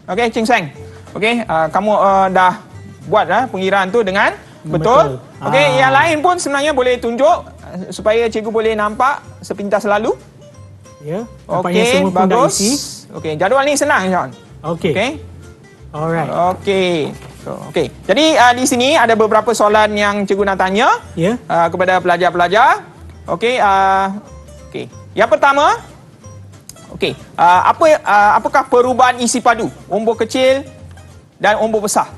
Okey, Ching Seng. Okey, kamu dah buat pengiraan tu dengan betul. Okey, yang lain pun sebenarnya boleh tunjuk supaya cikgu boleh nampak sepintas lalu. Ya, nampaknya Okey, semua pun dah bagus. isi. Okey, jadual ni senang Sean. Okey. Okey. Alright. Okey. So, okey. Jadi di sini ada beberapa soalan yang cikgu nak tanya Ya. kepada pelajar-pelajar. Okey, okey. Yang pertama, okey, apakah perubahan isi padu ombor kecil dan ombor besar?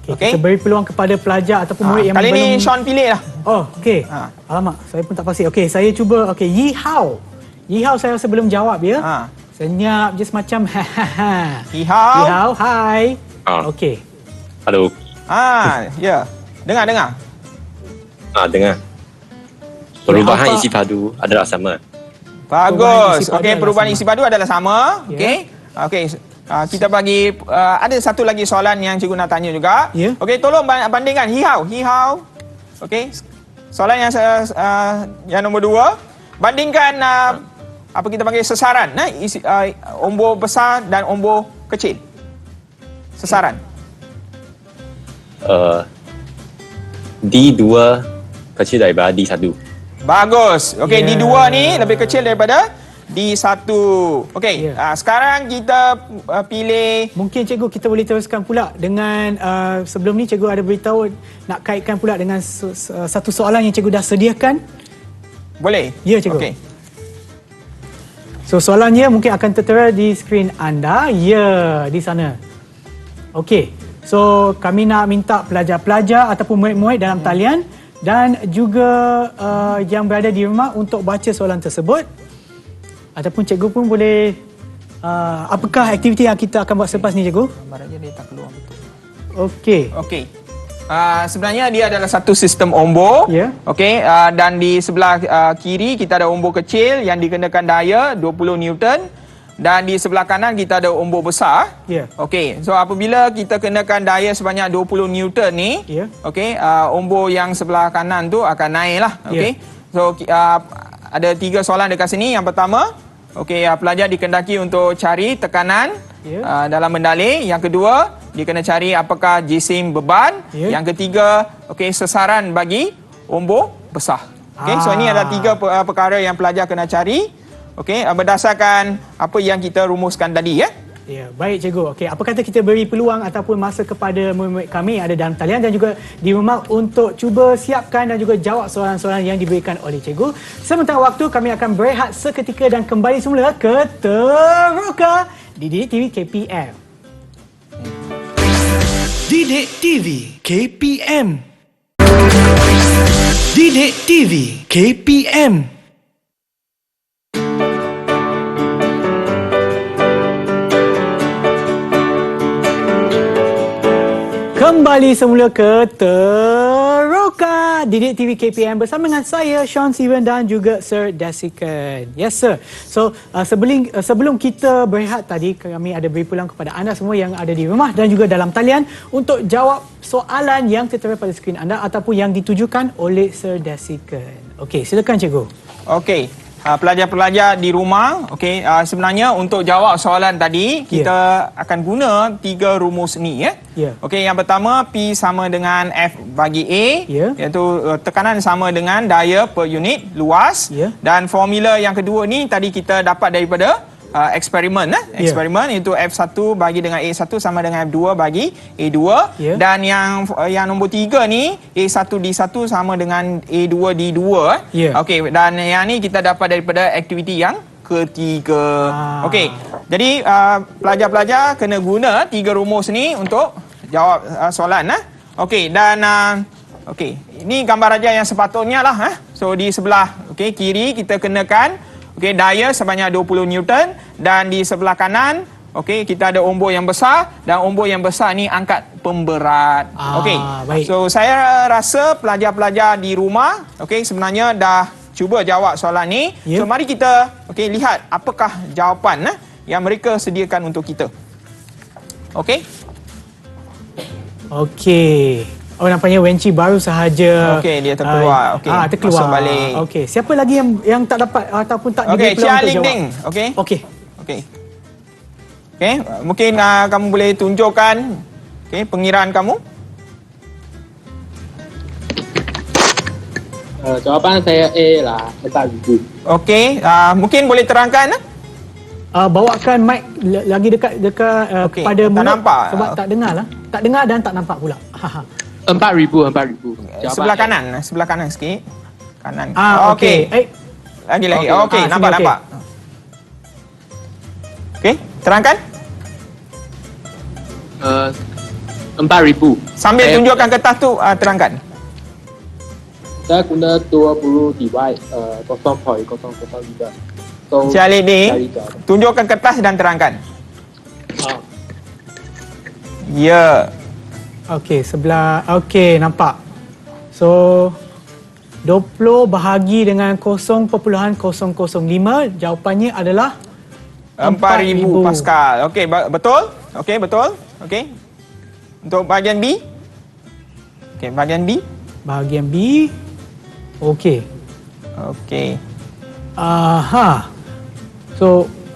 Okay. Okey. Kita beri peluang kepada pelajar ataupun murid yang Kali belum... ni Sean pilih lah. Oh, okey. Ha. Alamak, saya pun tak pasti. Okey, saya cuba. Okey, Yi Hao. Yi Hao saya rasa belum jawab ya. Ha. Senyap je semacam hahaha. Yi Hihau. Hao, hai. Ah. Okey. Halo. Ya. Dengar. Dengar. Perubahan Apa? isi padu adalah sama. Perubahan isi Bagus. padu Okey, adalah perubahan sama. isi padu adalah sama. Ya. Okey. Okey. Kita bagi ada satu lagi soalan yang cikgu nak tanya juga. Ya. Okey, tolong bandingkan hihau. Okey. Soalan yang yang nombor 2, bandingkan apa kita panggil sesaran, ombor besar dan ombor kecil. Sesaran. D2 kecil daripada D1. Bagus. Okey, Ya. D2 ni lebih kecil daripada D1. Okey, Ya. sekarang kita pilih. Mungkin cikgu kita boleh teruskan pula dengan sebelum ni cikgu ada beritahu nak kaitkan pula dengan satu soalan yang cikgu dah sediakan. Boleh? Ya, cikgu. Okey. So soalannya mungkin akan tertera di skrin anda. Ya, di sana. Okey. So kami nak minta pelajar-pelajar ataupun murid-murid dalam talian dan juga yang berada di rumah untuk baca soalan tersebut. Ataupun cikgu pun boleh apakah aktiviti yang kita akan buat selepas ni cikgu? Gambar aja dia tak keluar betul. Okey. Okey. Sebenarnya dia adalah satu sistem ombor. Ya. Okey, dan di sebelah kiri kita ada ombor kecil yang dikenakan daya 20 Newton dan di sebelah kanan kita ada ombor besar. Ya. Okey, so apabila kita kenakan daya sebanyak 20 Newton ni, Ya. okey, ombor yang sebelah kanan tu akan naik lah. Okey. Ya. So ada 3 soalan dekat sini. Yang pertama, okey, pelajar dikendaki untuk cari tekanan Ya. dalam mendalih. Yang kedua, dia kena cari apakah jisim beban. Ya. Yang ketiga, okey, sesaran bagi ombor besar. Okey, so ini adalah 3 perkara yang pelajar kena cari. Okey, berdasarkan apa yang kita rumuskan tadi ya. Ya, baik cikgu. Okey, apa kata kita beri peluang ataupun masa kepada murid-murid kami yang ada dalam talian dan juga di rumah untuk cuba siapkan dan juga jawab soalan-soalan yang diberikan oleh cikgu. Sementara waktu kami akan berehat seketika dan kembali semula ke Teroka di Didik TV KPM. Didik TV KPM. Didik TV KPM. Kembali semula ke Teroka Didik TV KPM bersama dengan saya Sean Steven dan juga Sir Desikan. Yes sir. So sebelum kita berehat tadi kami ada beri peluang kepada anda semua yang ada di rumah dan juga dalam talian untuk jawab soalan yang tertera pada skrin anda ataupun yang ditujukan oleh Sir Desikan. Okey, silakan cikgu. Okey, pelajar-pelajar di rumah, okey, sebenarnya untuk jawab soalan tadi kita akan guna 3 rumus ni ya. Ya. Okey, yang pertama P sama dengan F bagi A, Ya. iaitu tekanan sama dengan daya per unit luas. Ya. Dan formula yang kedua ni tadi kita dapat daripada eksperimen Ya. eksperimen iaitu F1 bagi dengan A1 sama dengan F2 bagi A2. Ya. Dan yang nombor 3 ni A1 D1 sama dengan A2 D2. Ya. Okey, dan yang ni kita dapat daripada aktiviti yang ketiga. Okey. Jadi pelajar-pelajar kena guna 3 rumus ni untuk jawab soalan. Okey, dan okey, ini gambar aja yang sepatutnya lah. So di sebelah kiri kita kenakan daya sebanyak 20 Newton dan di sebelah kanan kita ada ombor yang besar dan ombor yang besar ni angkat pemberat. Baik. So saya rasa pelajar-pelajar di rumah sebenarnya dah cuba jawab soalan ni. Ya. So mari kita lihat apakah jawapan yang mereka sediakan untuk kita. Okey. Okey. Oh, nampaknya Wenci baru sahaja. Okey, dia terkeluar. Okey, terkeluar. masuk balik. Okey, siapa lagi yang tak dapat ataupun tak Okey, diberi peluang Chia untuk Ling jawab? Ding. Okey. Okey. Okey. Okey, mungkin kamu boleh tunjukkan pengiraan kamu. Jawapan saya A lah, 4,000. Okey, mungkin boleh terangkan bawakan mic lagi dekat Okey, pada tak mulut nampak. sebab tak dengar lah. Tak dengar dan tak nampak pula. 4,000. Sebelah kanan sikit. Kanan. Okey. Lagi. Okey. Okey, Sini, nampak. okey. Okey, terangkan. 4,000. Sambil tunjukkan kertas tu, terangkan. Saya guna 20 divide 0.003. So, Encik Alif ni, cari jawapan. tunjukkan kertas dan terangkan. Ah, Ya. Okey, sebelah. Okey, nampak. So 20 bahagi dengan 0.005, jawapannya adalah 4,000 Pascal. Okey, betul? Okey, betul. Okey. Untuk bahagian B? Okey, bahagian B. Bahagian B. Okey. Okey. So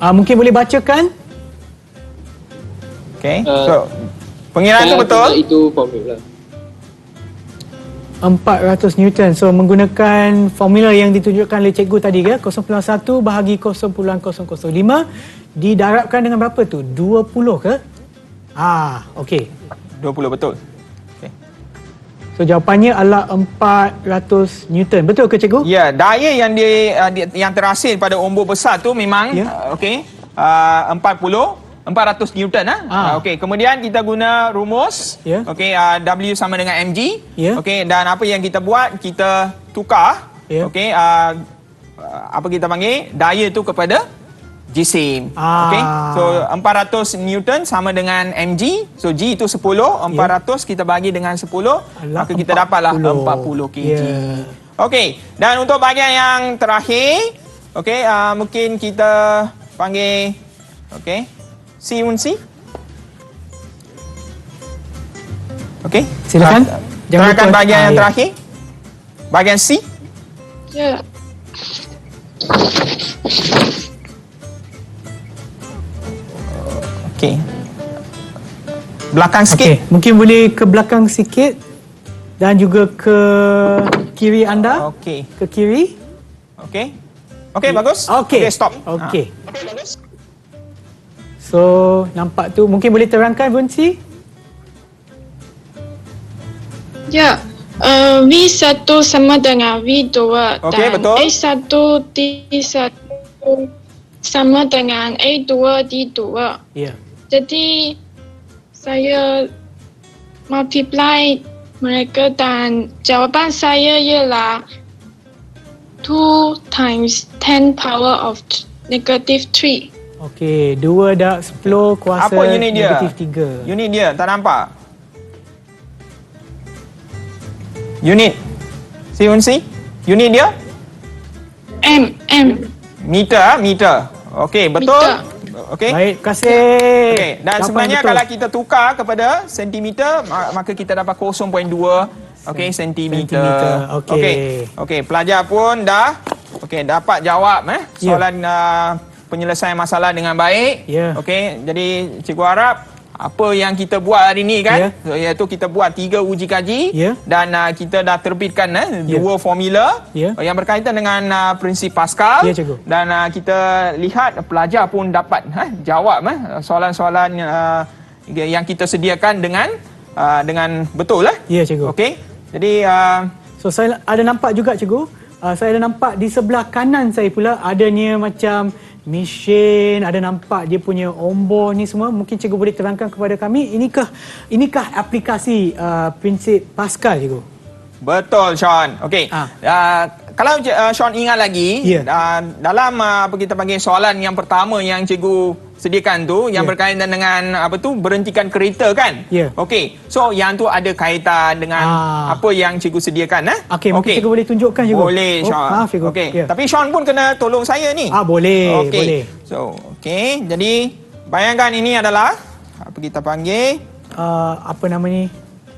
mungkin boleh bacakan? Okey. So, pengiraan tu saya betul? guna itu formula. 400 Newton. So menggunakan formula yang ditunjukkan oleh cikgu tadi ke, 0.1 bahagi 0.005 didarabkan dengan berapa tu? 20 ke? Okey. 20 betul. Okey. So jawapannya adalah 400 Newton. Betul ke cikgu? Ya, daya yang yang terhasil pada ombor besar tu memang Ya. okey. 400 Newton okey, kemudian kita guna rumus. Ya. Okey, W sama dengan mg. Ya. Okey, dan apa yang kita buat, kita tukar Ya. okey, apa kita panggil daya tu kepada jisim. Okey. So 400 Newton sama dengan mg. So G itu 10, 400 kita bagi dengan 10, Adalah maka kita dapatlah 40 kg. Ya. Okey, dan untuk bahagian yang terakhir, okey, mungkin kita panggil okey, C Unsi. Okey, Silakan. Jangan terangkan lupa- bahagian yang ya. terakhir. Bahagian C. Ya. Okey. Belakang sikit. Okey, mungkin boleh ke belakang sikit dan juga ke kiri anda. Okey. Ke kiri. Okey. Okey, bagus. Okey. Okey, stop. Okey. So, nampak tu mungkin boleh terangkan Bunsi? Ya. V1 sama dengan V2 Okey, dan betul. A1 D1 sama dengan A2 D2. Ya. Jadi saya multiply mereka dan jawapan saya ialah 2 times 10 power of negative 3. Okey, 2 darab 10 kuasa Apa unit dia? negatif 3. Unit dia tak nampak. Unit. C Unsi. Unit dia? M. Meter. Okey, betul. Meter. Okey. Baik, terima kasih. Okey, dan Jawapan sebenarnya betul. kalau kita tukar kepada sentimeter, maka kita dapat 0.2 sentimeter. Sentimeter, okey. Okey, pelajar pun dah dapat jawab Ya. soalan penyelesaian masalah dengan baik. Ya. Okey, jadi cikgu harap apa yang kita buat hari ni kan, iaitu kita buat 3 uji kaji Ya. dan kita dah terbitkan Ya. 2 formula Ya. yang berkaitan dengan prinsip Pascal. Ya, cikgu. Dan kita lihat pelajar pun dapat jawab soalan-soalan yang kita sediakan dengan betul lah. Ya, cikgu. Okey. Jadi So saya ada nampak juga cikgu, saya ada nampak di sebelah kanan saya pula adanya macam mesin, ada nampak dia punya ombor ni semua. Mungkin cikgu boleh terangkan kepada kami, inikah aplikasi prinsip Pascal cikgu? betul Sean. Okey. Kalau Sean ingat lagi, Ya. dalam apa kita panggil soalan yang pertama yang cikgu sediakan tu yang Ya. berkaitan dengan berhentikan kereta kan? Ya. Okey. So yang tu ada kaitan dengan apa yang cikgu sediakan Okey, mungkin cikgu boleh tunjukkan cikgu. Boleh Sean. Maaf cikgu. Okey. Ya. Tapi Sean pun kena tolong saya ni. Boleh, Okey. boleh. So, okey. Jadi bayangkan ini adalah apa kita panggil? Apa nama ni?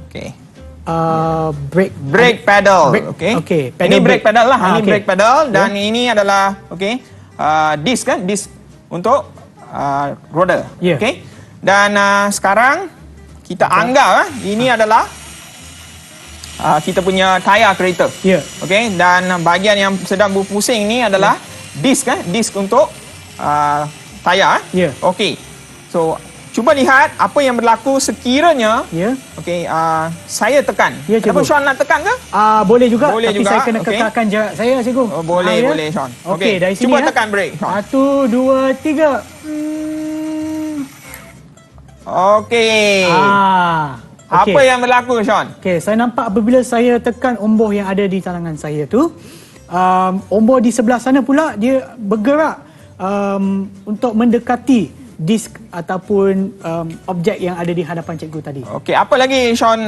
Okey. Brake pedal. Brake- Okey. okey, Ini pedal brake brake. pedal lah. Ini Okey. brake pedal dan ini adalah disk kan? Disk untuk roda. Ya. Okey. Dan sekarang kita anggap ini adalah kita punya tayar kereta. Ya. Okey, dan bahagian yang sedang berpusing ni adalah disk kan? Disk untuk Tayar. Ya. Okey. So, cuba lihat apa yang berlaku sekiranya Ya. okey, saya tekan. Ya, cikgu. Ataupun Sean nak tekan ke? Boleh juga, Boleh tapi juga, saya kena okey. kekalkan jarak saya, cikgu. Oh, boleh, Ya? boleh Sean. Okey, dari sini Cuba ya. tekan break Sean. 1, 2, 3. Okey. Okey. Apa yang berlaku Sean? Okey, saya nampak apabila saya tekan omboh yang ada di tangan saya tu, omboh di sebelah sana pula dia bergerak untuk mendekati disk ataupun objek yang ada di hadapan cikgu tadi. Okey, apa lagi Sean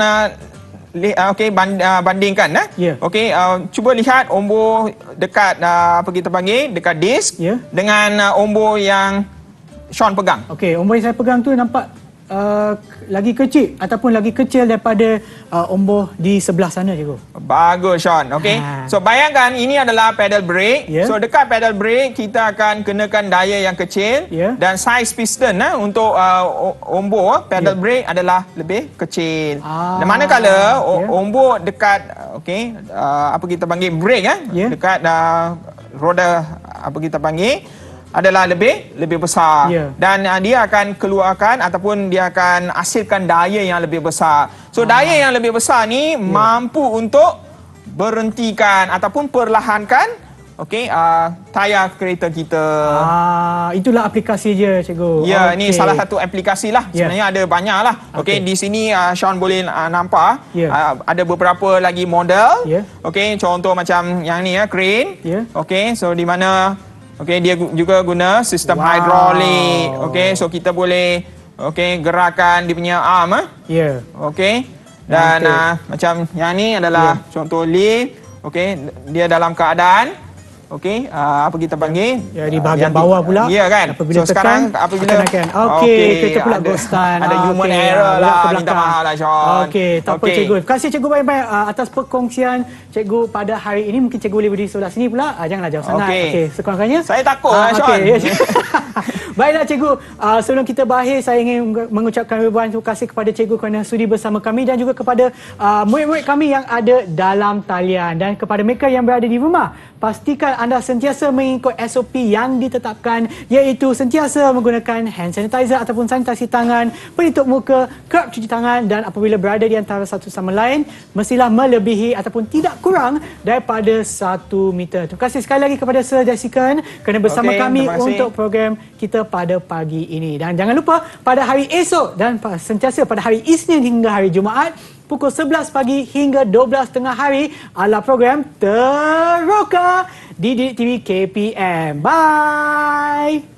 bandingkan Ya. Okey, cuba lihat omboh dekat apa kita panggil dekat disk Ya. dengan omboh yang Sean pegang. Okey, omboh yang saya pegang tu nampak lagi kecil ataupun lagi kecil daripada omboh di sebelah sana, cikgu. Bagus Sean. Okey. So bayangkan ini adalah pedal brake. Ya. So dekat pedal brake kita akan kenakan daya yang kecil Ya. dan saiz piston untuk omboh pedal Ya. brake adalah lebih kecil. Dan Ya. manakala omboh dekat apa kita panggil brake Ya. dekat roda apa kita panggil adalah lebih besar. Ya. Dan dia akan keluarkan ataupun dia akan hasilkan daya yang lebih besar. So daya yang lebih besar ni mampu untuk berhentikan ataupun perlahankan tayar kereta kita. Itulah aplikasi je, cikgu. Ya, ini Okey. salah satu aplikasi lah. Ya. Sebenarnya ada banyak lah. Okey, di sini Sean boleh nampak Ya. ada beberapa lagi model. Ya. Okey, contoh macam yang ni crane. Ya. Okey, so di mana dia juga guna sistem hidrolik. Okey, so kita boleh gerakan dia punya arm Ya. Okey. Dan macam yang ni adalah contoh lift. Okey, dia dalam keadaan apa kita panggil? Ya, di bahagian bawah pula. Ya kan? Apabila So sekarang tekan, apabila akan naikkan. Okey, kereta pula ghostan. Ada human Okey, error belak lah. ke Minta belakang. maaf lah Sean. Okey, tak apa cikgu. Terima kasih cikgu banyak-banyak atas perkongsian cikgu pada hari ini. Mungkin cikgu boleh berdiri sebelah sini pula. Janganlah jauh sangat. Okey. Okey, sekurang-kurangnya. Saya takut lah Sean. Okey, ya, cikgu. Baiklah cikgu, sebelum kita berakhir saya ingin mengucapkan ribuan terima kasih kepada cikgu kerana sudi bersama kami dan juga kepada murid-murid kami yang ada dalam talian dan kepada mereka yang berada di rumah. Pastikan anda sentiasa mengikut SOP yang ditetapkan iaitu sentiasa menggunakan hand sanitizer ataupun sanitasi tangan, pelitup muka, kerap cuci tangan dan apabila berada di antara satu sama lain mestilah melebihi ataupun tidak kurang daripada 1 meter. Terima kasih sekali lagi kepada Sir Jessica kerana bersama kami terima kasih. untuk program kita pada pagi ini. Dan jangan lupa pada hari esok dan sentiasa pada hari Isnin hingga hari Jumaat pukul 11 pagi hingga 12 tengah hari adalah program Teroka di Didik TV KPM. Bye.